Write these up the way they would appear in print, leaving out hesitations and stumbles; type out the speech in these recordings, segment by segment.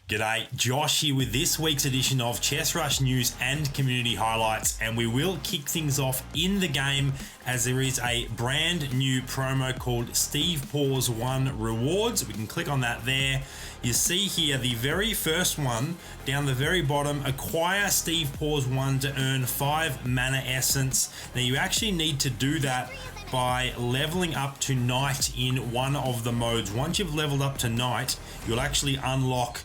G'day, Josh here with this week's edition of Chess Rush News and Community Highlights, and we will kick things off in the game as there is a brand new promo called Steve Paws 1 Rewards. We can click on that there. You see here the very first one down the very bottom, acquire Steve Paws 1 to earn 5 mana essence. Now you actually need to do that by leveling up to Knight in one of the modes. Once you've leveled up to Knight, you'll actually unlock.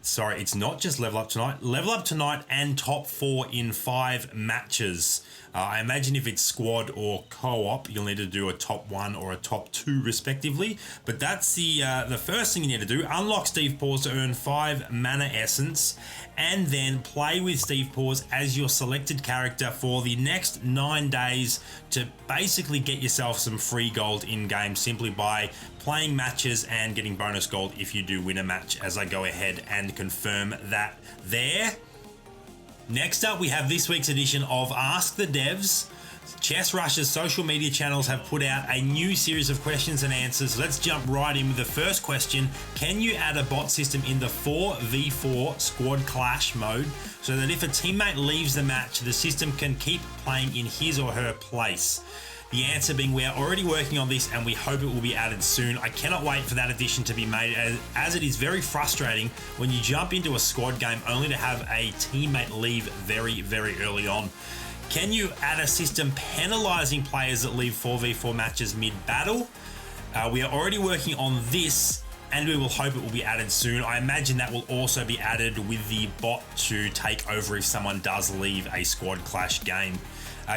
Sorry, it's not just level up tonight. Level up tonight and top 4 in 5 matches. I imagine if it's squad or co-op, you'll need to do a top 1 or a top 2 respectively. But that's the first thing you need to do. Unlock Steve Paws to earn 5 mana essence, and then play with Steve Paws as your selected character for the next 9 days to basically get yourself some free gold in game simply by playing matches and getting bonus gold if you do win a match, as I go ahead and confirm that there. Next up, we have this week's edition of Ask the Devs. Chess Rush's social media channels have put out a new series of questions and answers. Let's jump right in with the first question. Can you add a bot system in the 4v4 squad clash mode so that if a teammate leaves the match, the system can keep playing in his or her place? The answer being we are already working on this and we hope it will be added soon. I cannot wait for that addition to be made, as it is very frustrating when you jump into a squad game only to have a teammate leave very, very early on. Can you add a system penalizing players that leave 4v4 matches mid-battle? We are already working on this, and we will hope it will be added soon. I imagine that will also be added with the bot to take over if someone does leave a squad clash game.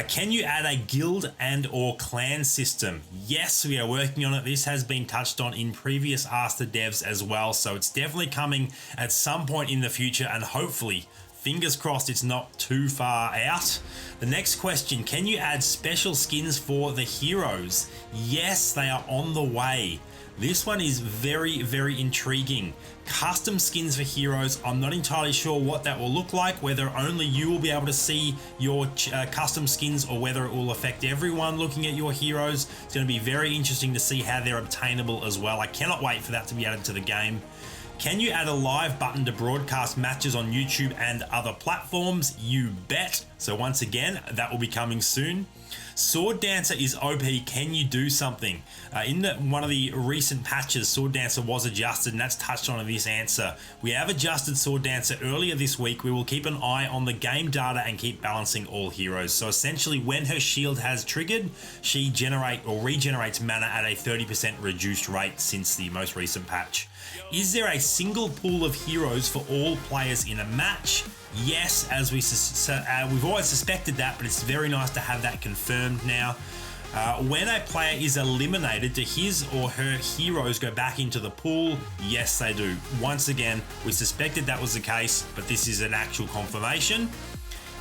Can you add a guild and or clan system? Yes, we are working on it. This has been touched on in previous Ask the Devs as well, so it's definitely coming at some point in the future, and hopefully, fingers crossed, it's not too far out. The next question, can you add special skins for the heroes? Yes, they are on the way. This one is very, very intriguing. Custom skins for heroes. I'm not entirely sure what that will look like, whether only you will be able to see your custom skins or whether it will affect everyone looking at your heroes. It's going to be very interesting to see how they're obtainable as well. I cannot wait for that to be added to the game. Can you add a live button to broadcast matches on YouTube and other platforms? You bet. So once again, that will be coming soon. Sword Dancer is OP. Can you do something? In one of the recent patches, Sword Dancer was adjusted, and that's touched on in this answer. We have adjusted Sword Dancer earlier this week. We will keep an eye on the game data and keep balancing all heroes. So essentially, when her shield has triggered, she regenerates mana at a 30% reduced rate since the most recent patch. Is there a single pool of heroes for all players in a match? Yes, as we've always suspected that, but it's very nice to have that confirmed now. When a player is eliminated, do his or her heroes go back into the pool? Yes, they do. Once again, we suspected that was the case, but this is an actual confirmation.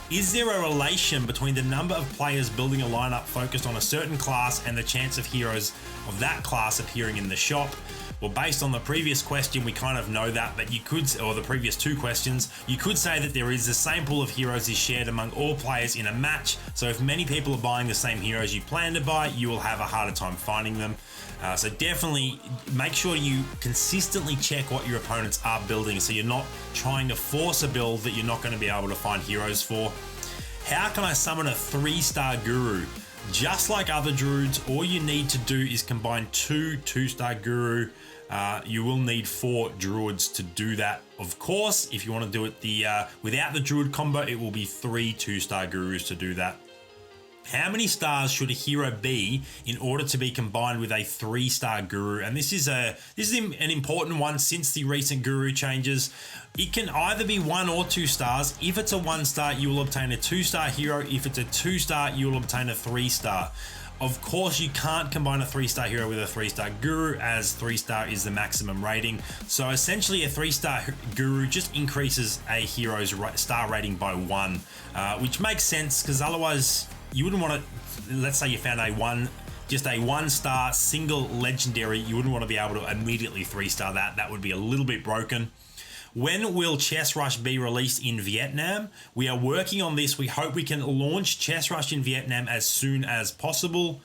Is there a relation between the number of players building a lineup focused on a certain class and the chance of heroes of that class appearing in the shop? Well, based on the previous question, we kind of know that, but you could, or the previous two questions, you could say that there is the same pool of heroes is shared among all players in a match. So if many people are buying the same heroes you plan to buy, you will have a harder time finding them. So definitely make sure you consistently check what your opponents are building, so you're not trying to force a build that you're not going to be able to find heroes for. How can I summon a 3-star guru? Just like other druids, all you need to do is combine 2 2-star guru. You will need 4 druids to do that. Of course, if you want to do it without the druid combo, it will be 3 2-star gurus to do that. How many stars should a hero be in order to be combined with a 3-star guru? And this is an important one since the recent guru changes. It can either be 1 or 2 stars. If it's a 1-star, you will obtain a 2-star hero. If it's a 2-star, you will obtain a 3-star. Of course, you can't combine a 3-star hero with a 3-star guru, as 3-star is the maximum rating. So essentially, a 3-star guru just increases a hero's star rating by 1, which makes sense, because otherwise you wouldn't want to. Let's say you found just a 1-star single legendary, you wouldn't want to be able to immediately 3-star that. That would be a little bit broken. When will Chess Rush be released in Vietnam? We are working on this. We hope we can launch Chess Rush in Vietnam as soon as possible.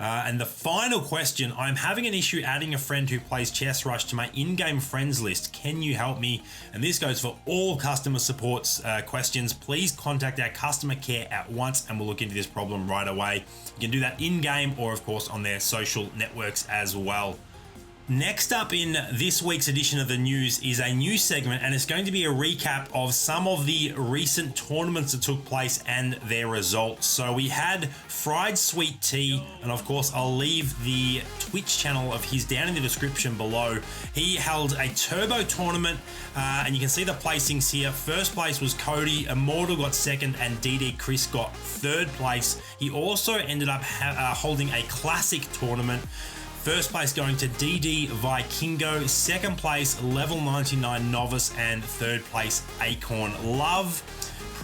And the final question, I'm having an issue adding a friend who plays Chess Rush to my in-game friends list. Can you help me? And this goes for all customer support questions. Please contact our customer care at once and we'll look into this problem right away. You can do that in-game or of course on their social networks as well. Next up in this week's edition of the news is a new segment, and it's going to be a recap of some of the recent tournaments that took place and their results. So we had Fried Sweet Tea, and of course I'll leave the Twitch channel of his down in the description below. He held a turbo tournament, and you can see the placings here. First place was Cody, Immortal got second, and DD Chris got third place. He also ended up holding a classic tournament. First place going to DD Vikingo, second place Level 99 Novice, and third place Acorn Love.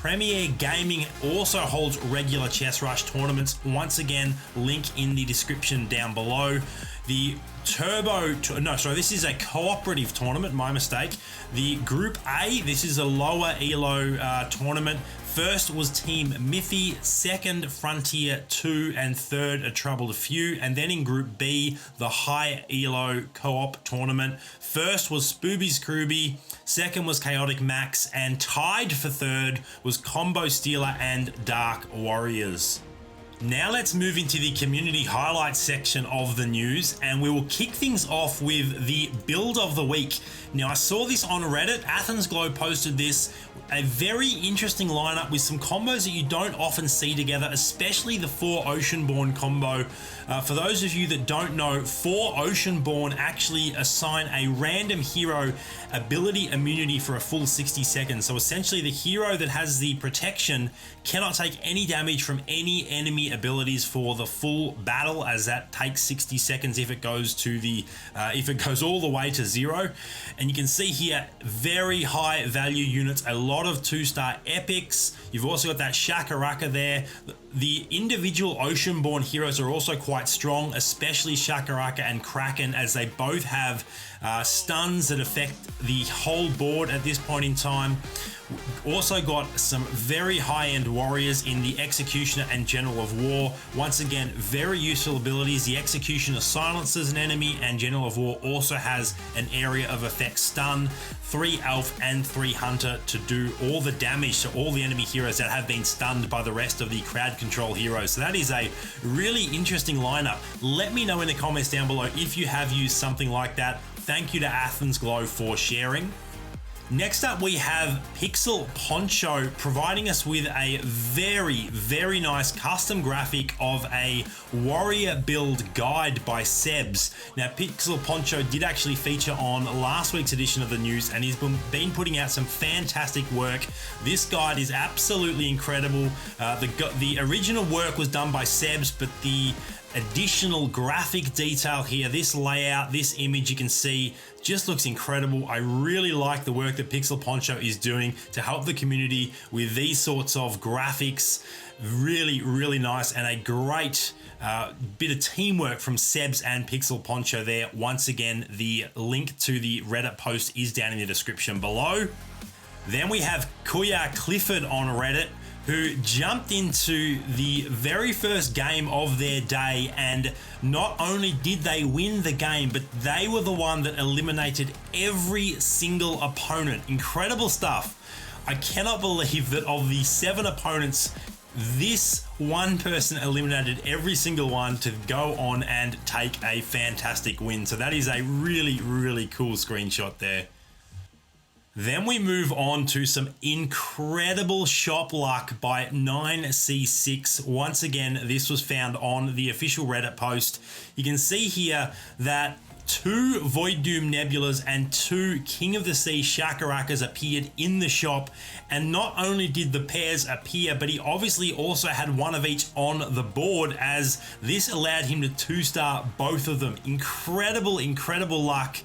Premiere Gaming also holds regular Chess Rush tournaments. Once again, link in the description down below. The this is a cooperative tournament, my mistake. The Group A, this is a lower ELO tournament. First was Team Miffy, second Frontier 2, and third A Troubled Few. And then in Group B, the high ELO co-op tournament. First was Spooby's Kruby, second was Chaotic Max, and tied for third was Combo Stealer and Dark Warriors. Now let's move into the community highlights section of the news, and we will kick things off with the build of the week. Now I saw this on Reddit. Athens Glow posted this. A very interesting lineup with some combos that you don't often see together, especially the 4 Oceanborn combo. For those of you that don't know, 4 Oceanborn actually assign a random hero ability immunity for a full 60 seconds. So essentially the hero that has the protection cannot take any damage from any enemy abilities for the full battle, as that takes 60 seconds if it goes to the if it goes all the way to 0. And you can see here very high value units, a lot of 2-star epics. You've also got that Shakaraka there. The individual Oceanborn heroes are also quite strong, especially Shakaraka and Kraken, as they both have stuns that affect the whole board at this point in time. Also got some very high-end warriors in the Executioner and General of War. Once again, very useful abilities. The Executioner silences an enemy, and General of War also has an area of effect stun. 3 Elf and 3 Hunter to do all the damage to all the enemy heroes that have been stunned by the rest of the crowd control heroes. So that is a really interesting lineup. Let me know in the comments down below if you have used something like that. Thank you to Athens Glow for sharing. Next up, we have Pixel Poncho providing us with a very, very nice custom graphic of a warrior build guide by Sebs. Now, Pixel Poncho did actually feature on last week's edition of the news, and he's been putting out some fantastic work. This guide is absolutely incredible. The original work was done by Sebs, but the additional graphic detail here, this layout, this image you can see just looks incredible. I really like the work that Pixel Poncho is doing to help the community with these sorts of graphics. Really, really nice, and a great bit of teamwork from Sebs and Pixel Poncho there. Once again, the link to the Reddit post is down in the description below. Then we have Kuya Clifford on Reddit, who jumped into the very first game of their day, and not only did they win the game, but they were the one that eliminated every single opponent. Incredible stuff. I cannot believe that of the 7 opponents, this one person eliminated every single one to go on and take a fantastic win. So that is a really, really cool screenshot there. Then we move on to some incredible shop luck by 9C6. Once again, this was found on the official Reddit post. You can see here that 2 Void Doom Nebulas and 2 King of the Sea Shakarakas appeared in the shop. And not only did the pairs appear, but he obviously also had one of each on the board, as this allowed him to 2-star both of them. Incredible, incredible luck.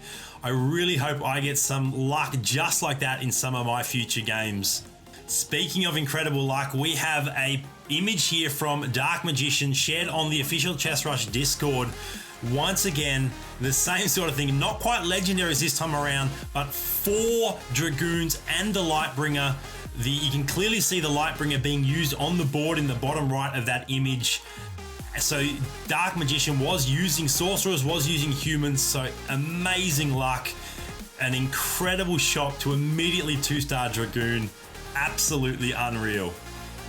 I really hope I get some luck just like that in some of my future games. Speaking of incredible luck, we have a image here from Dark Magician shared on the official Chess Rush Discord. Once again, the same sort of thing, not quite legendary as this time around, but 4 Dragoons and the Lightbringer. You can clearly see the Lightbringer being used on the board in the bottom right of that image. So Dark Magician was using sorcerers, was using humans, so amazing luck. An incredible shock to immediately 2-star Dragoon. Absolutely unreal.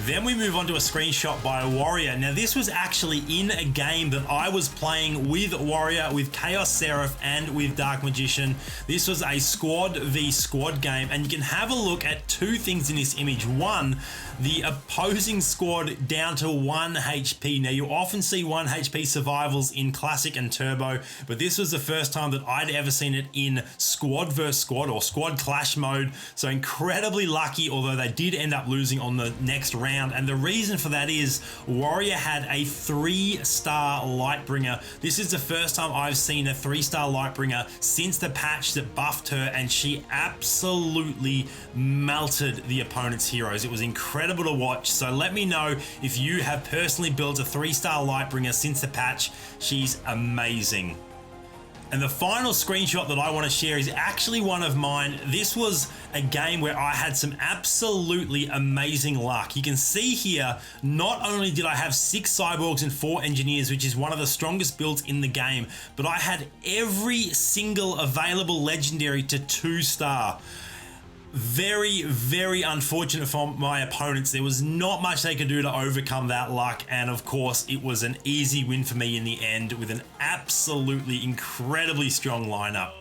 Then we move on to a screenshot by a warrior. Now this was actually in a game that I was playing with warrior, with Chaos Seraph, and with Dark Magician. This was a squad v squad game, and you can have a look at two things in this image. One, the opposing squad down to 1 HP. Now you often see 1 HP survivals in Classic and Turbo, but this was the first time that I'd ever seen it in squad versus squad or squad clash mode. So incredibly lucky, although they did end up losing on the next round. And the reason for that is warrior had a 3-star Lightbringer. This is the first time I've seen a 3-star Lightbringer since the patch that buffed her, and she absolutely melted the opponent's heroes. It was incredible to watch. So let me know if you have personally built a 3-star Lightbringer since the patch. She's amazing. And the final screenshot that I want to share is actually one of mine. This was a game where I had some absolutely amazing luck. You can see here, not only did I have 6 cyborgs and 4 engineers, which is one of the strongest builds in the game, but I had every single available legendary to 2-star. Very, very unfortunate for my opponents. There was not much they could do to overcome that luck, and of course it was an easy win for me in the end with an absolutely incredibly strong lineup.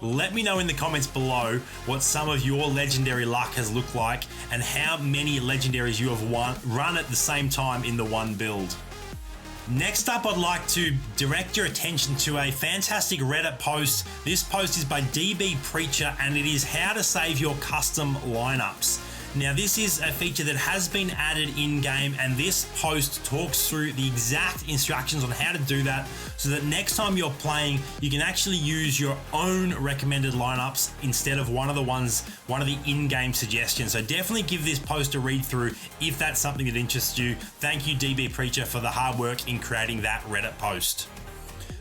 Let me know in the comments below what some of your legendary luck has looked like and how many legendaries you have run at the same time in the one build. Next up, I'd like to direct your attention to a fantastic Reddit post. This post is by DB Preacher, and it is how to save your custom lineups. Now this is a feature that has been added in-game, and this post talks through the exact instructions on how to do that so that next time you're playing, you can actually use your own recommended lineups instead of one of the in-game suggestions. So definitely give this post a read through if that's something that interests you. Thank you, DB Preacher, for the hard work in creating that Reddit post.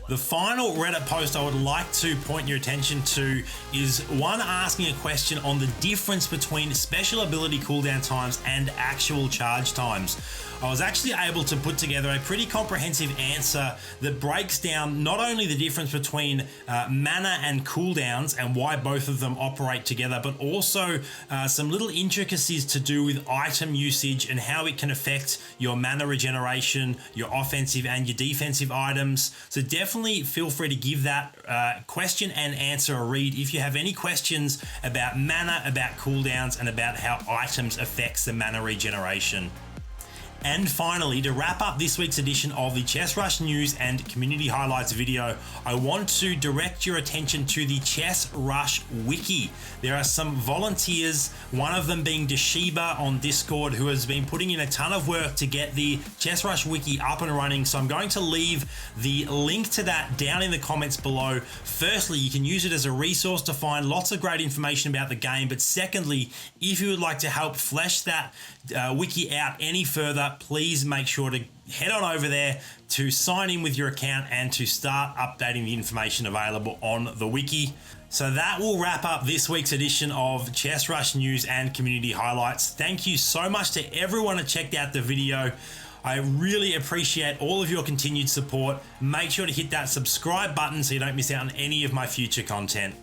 The final Reddit post I would like to point your attention to is one asking a question on the difference between special ability cooldown times and actual charge times. I was actually able to put together a pretty comprehensive answer that breaks down not only the difference between mana and cooldowns and why both of them operate together, but also some little intricacies to do with item usage and how it can affect your mana regeneration, your offensive and your defensive items. So definitely feel free to give that question and answer a read if you have any questions about mana, about cooldowns, and about how items affects the mana regeneration. And finally, to wrap up this week's edition of the Chess Rush News and Community Highlights video, I want to direct your attention to the Chess Rush Wiki. There are some volunteers, one of them being Deshiba on Discord, who has been putting in a ton of work to get the Chess Rush Wiki up and running. So I'm going to leave the link to that down in the comments below. Firstly, you can use it as a resource to find lots of great information about the game. But secondly, if you would like to help flesh that wiki out any further, please make sure to head on over there to sign in with your account and to start updating the information available on the wiki. So that will wrap up this week's edition of Chess Rush News and Community Highlights. Thank you so much to everyone who checked out the video. I really appreciate all of your continued support. Make sure to hit that subscribe button so you don't miss out on any of my future content.